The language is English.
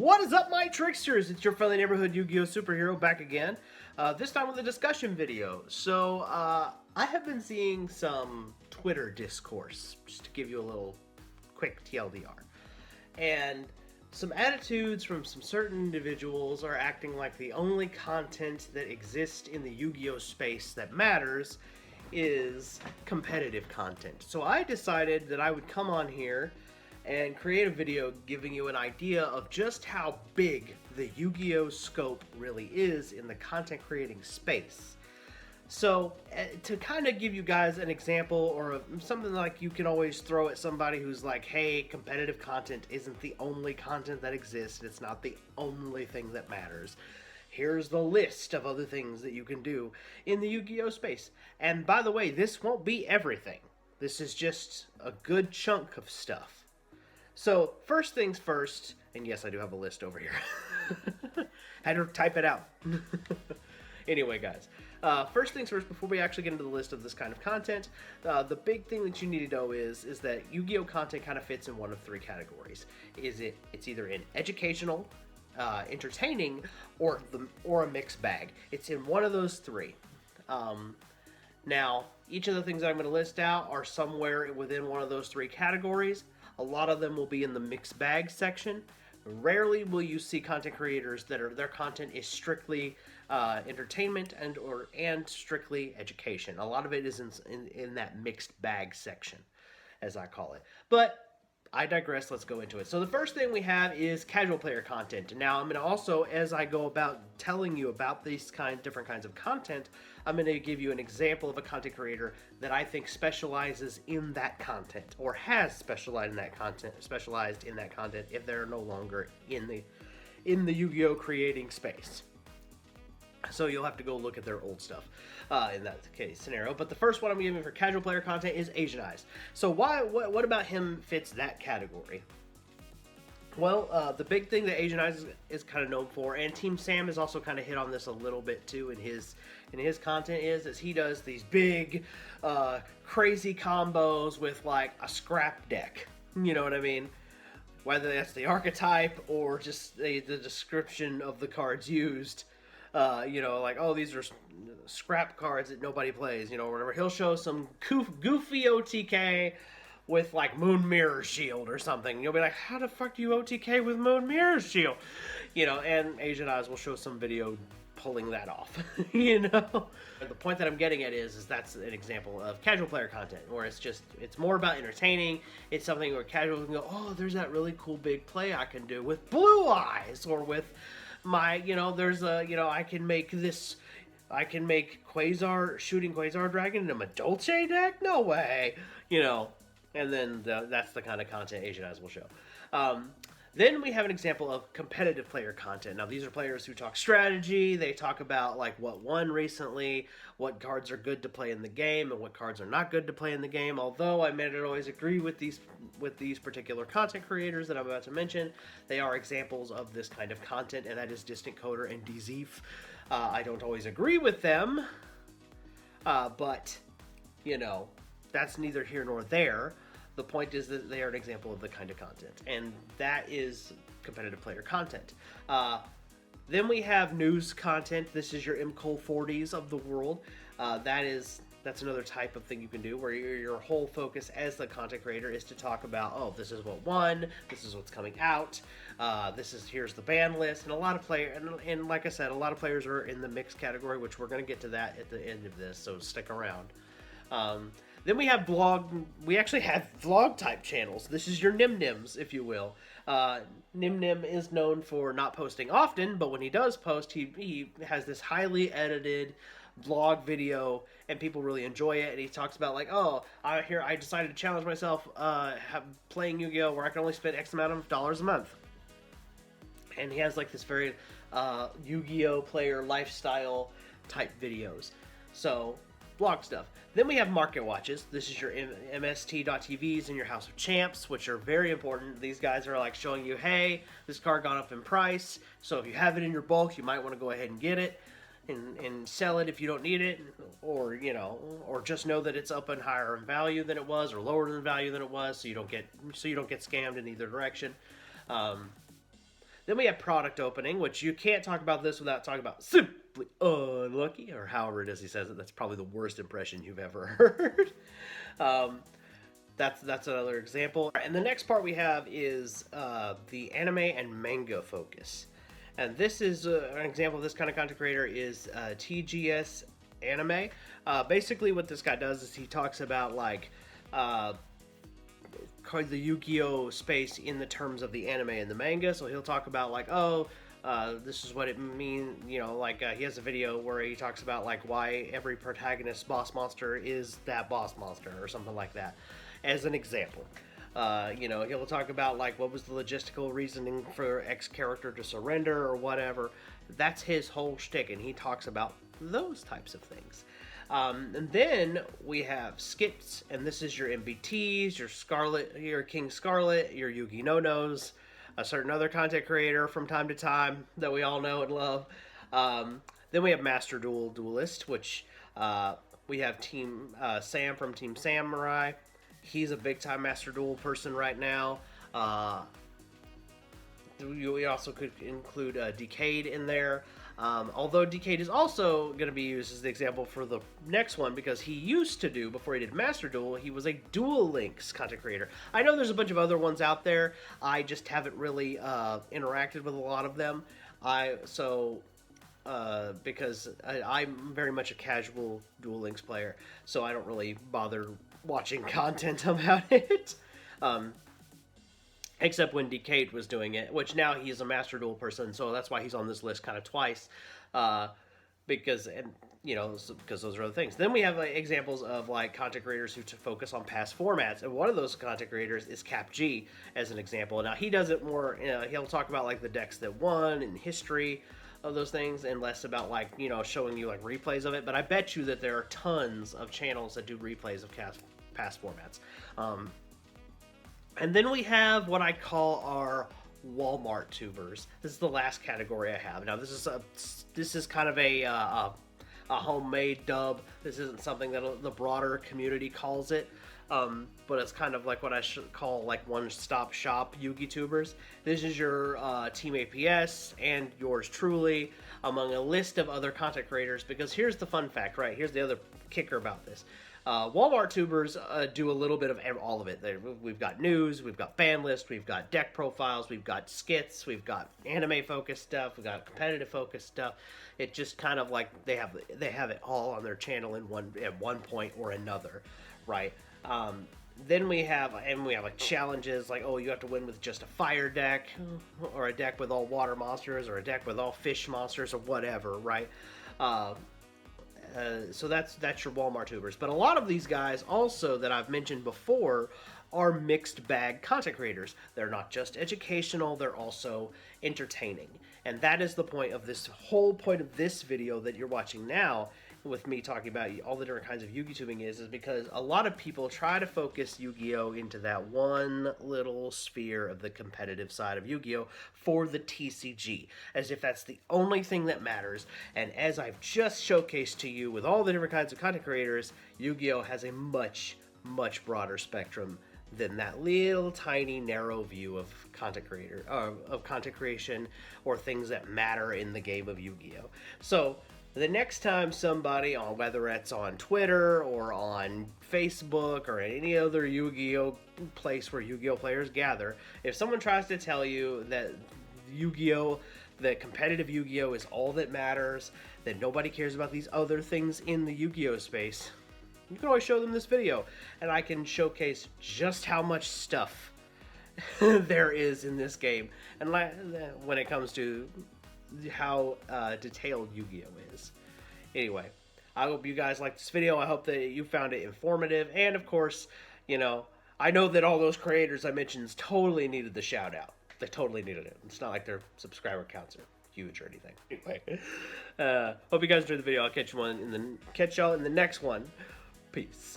What is up, my tricksters? It's your friendly neighborhood Yu-Gi-Oh superhero back again. This time with a discussion video. So, I have been seeing some Twitter discourse, just to give you a little quick TLDR. And some attitudes from some certain individuals are acting like the only content that exists in the Yu-Gi-Oh space that matters is competitive content. So I decided that I would come on here and create a video giving you an idea of just how big the Yu-Gi-Oh scope really is in the content creating space. So to kind of give you guys an example or something like you can always throw at somebody who's like, hey, competitive content isn't the only content that exists. It's not the only thing that matters. Here's the list of other things that you can do in the Yu-Gi-Oh space. And by the way, this won't be everything. This is just a good chunk of stuff. So, first things first, and yes, I do have a list over here. Had to type it out. Anyway, guys, first things first, before we actually get into the list of this kind of content, the big thing that you need to know is that Yu-Gi-Oh content kind of fits in one of three categories. It's either in educational, entertaining, or a mixed bag. It's in one of those three. Now, each of the things that I'm going to list out are somewhere within one of those three categories. A lot of them will be in the mixed bag section. Rarely will you see content creators that their content is strictly entertainment and strictly education. A lot of it is in that mixed bag section, as I call it. But I digress. Let's go into it. So the first thing we have is casual player content. Now I'm going to also, as I go about telling you about these different kinds of content, I'm going to give you an example of a content creator that I think specializes in that content or has specialized in that content if they're no longer in the Yu-Gi-Oh creating space. So you'll have to go look at their old stuff in that case scenario. But the first one I'm giving for casual player content is Asianized. So what about him fits that category? Well, the big thing that Asianized is kind of known for, and Team Sam has also kind of hit on this a little bit too in his content, is he does these big, crazy combos with like a scrap deck. You know what I mean? Whether that's the archetype or just the description of the cards used. Like, oh, these are scrap cards that nobody plays, or whatever. He'll show some goofy OTK with, like, Moon Mirror Shield or something. You'll be like, how the fuck do you OTK with Moon Mirror Shield? And Asian Eyes will show some video pulling that off, The point that I'm getting at is that's an example of casual player content, where it's more about entertaining. It's something where casual can go, oh, there's that really cool big play I can do with Blue Eyes, or with I can make shooting Quasar Dragon in a Dolce deck? No way! And then that's the kind of content Asian Eyes will show. Then we have an example of competitive player content. Now, these are players who talk strategy. They talk about like what won recently, what cards are good to play in the game, and what cards are not good to play in the game. Although I may not always agree with these particular content creators that I'm about to mention, they are examples of this kind of content, and that is Distant Coder and DZeef. I don't always agree with them, but that's neither here nor there. The point is that they are an example of the kind of content, and that is competitive player content. Then we have news content. This is your MCOL 40s of the world. That's another type of thing you can do, where your whole focus as the content creator is to talk about, oh, this is what won, this is what's coming out, here's the ban list, and a lot of players, and like I said, a lot of players are in the mixed category, which we're going to get to that at the end of this, so stick around. Then we have we actually have vlog type channels. This is your Nim-Nims, if you will. Nim-Nim is known for not posting often, but when he does post, he has this highly edited vlog video, and people really enjoy it. And he talks about like, oh, I decided to challenge myself playing Yu-Gi-Oh! Where I can only spend X amount of dollars a month. And he has like this very Yu-Gi-Oh! Player lifestyle type videos. So, blog stuff. Then we have market watches. This is your MST.TVs and your House of Champs, which are very important. These guys are like showing you, hey, this card got up in price, so if you have it in your bulk, you might want to go ahead and get it and sell it if you don't need it, or just know that it's up and higher in value than it was, or lower in value than it was, so you don't get scammed in either direction. Then we have product opening, which you can't talk about this without talking about simply unlucky, or however it is he says it. That's probably the worst impression you've ever heard. That's another example. And the next part we have is the anime and manga focus. And this is an example of this kind of content creator is TGS Anime. Basically what this guy does is he talks about like the Yu-Gi-Oh space in the terms of the anime and the manga. So he'll talk about like, this is what it means, you know, like he has a video where he talks about like why every protagonist boss monster is that boss monster or something like that, as an example. You know, he'll talk about like what was the logistical reasoning for X character to surrender or whatever. That's his whole shtick, and he talks about those types of things. And then we have skits, and this is your MBTs, your King Scarlet, your Yugi No-Nos, a certain other content creator from time to time that we all know and love. Then we have Master Duelist, which we have Team Sam from Team Samurai. He's a big-time Master Duel person right now. We also could include Decade in there. Although Decade is also going to be used as the example for the next one, because he used to do, before he did Master Duel, he was a Duel Links content creator. I know there's a bunch of other ones out there. I just haven't really interacted with a lot of them. Because I'm very much a casual Duel Links player, so I don't really bother watching content about it. Except when Decade was doing it, which now he's a Master Duel person, so that's why he's on this list kind of twice, because those are other things. Then we have examples of like content creators who focus on past formats, and one of those content creators is Cap G as an example. Now he does it more. He'll talk about like the decks that won and history of those things, and less about like showing you like replays of it. But I bet you that there are tons of channels that do replays of past formats. And then we have what I call our Walmart tubers. This is the last category I have. Now this is kind of a homemade dub. This isn't something that the broader community calls it, but it's kind of like what I should call like one-stop shop Yugi tubers. This is your Team APS and yours truly, among a list of other content creators. Because here's the fun fact, right? Here's the other kicker about this. Walmart tubers do a little bit of all of it. We've got news, we've got fan lists, we've got deck profiles, we've got skits, we've got anime focused stuff, we've got competitive focused stuff. It just kind of like they have it all on their channel at one point or another, right? Then we have like challenges like, you have to win with just a fire deck, or a deck with all water monsters, or a deck with all fish monsters, or whatever, right? So that's your Walmart tubers. But a lot of these guys also that I've mentioned before are mixed bag content creators. They're not just educational, they're also entertaining. And that is the point of this whole point of this video that you're watching now, with me talking about all the different kinds of Yu-Gi tubing is because a lot of people try to focus Yu-Gi-Oh into that one little sphere of the competitive side of Yu-Gi-Oh for the TCG, as if that's the only thing that matters. And as I've just showcased to you with all the different kinds of content creators, Yu-Gi-Oh has a much, much broader spectrum than that little tiny narrow view of content creation or things that matter in the game of Yu-Gi-Oh. So the next time somebody, whether it's on Twitter or on Facebook or any other Yu-Gi-Oh place where Yu-Gi-Oh players gather, if someone tries to tell you that Yu-Gi-Oh, the competitive Yu-Gi-Oh is all that matters, that nobody cares about these other things in the Yu-Gi-Oh space, you can always show them this video, and I can showcase just how much stuff there is in this game, and when it comes to how detailed Yu-Gi-Oh is. Anyway, I hope you guys liked this video. I hope that you found it informative, and of course, I know that all those creators I mentioned totally needed the shout out. They totally needed it. It's not like their subscriber counts are huge or anything. Anyway, hope you guys enjoyed the video. I'll catch y'all in the next one. Peace.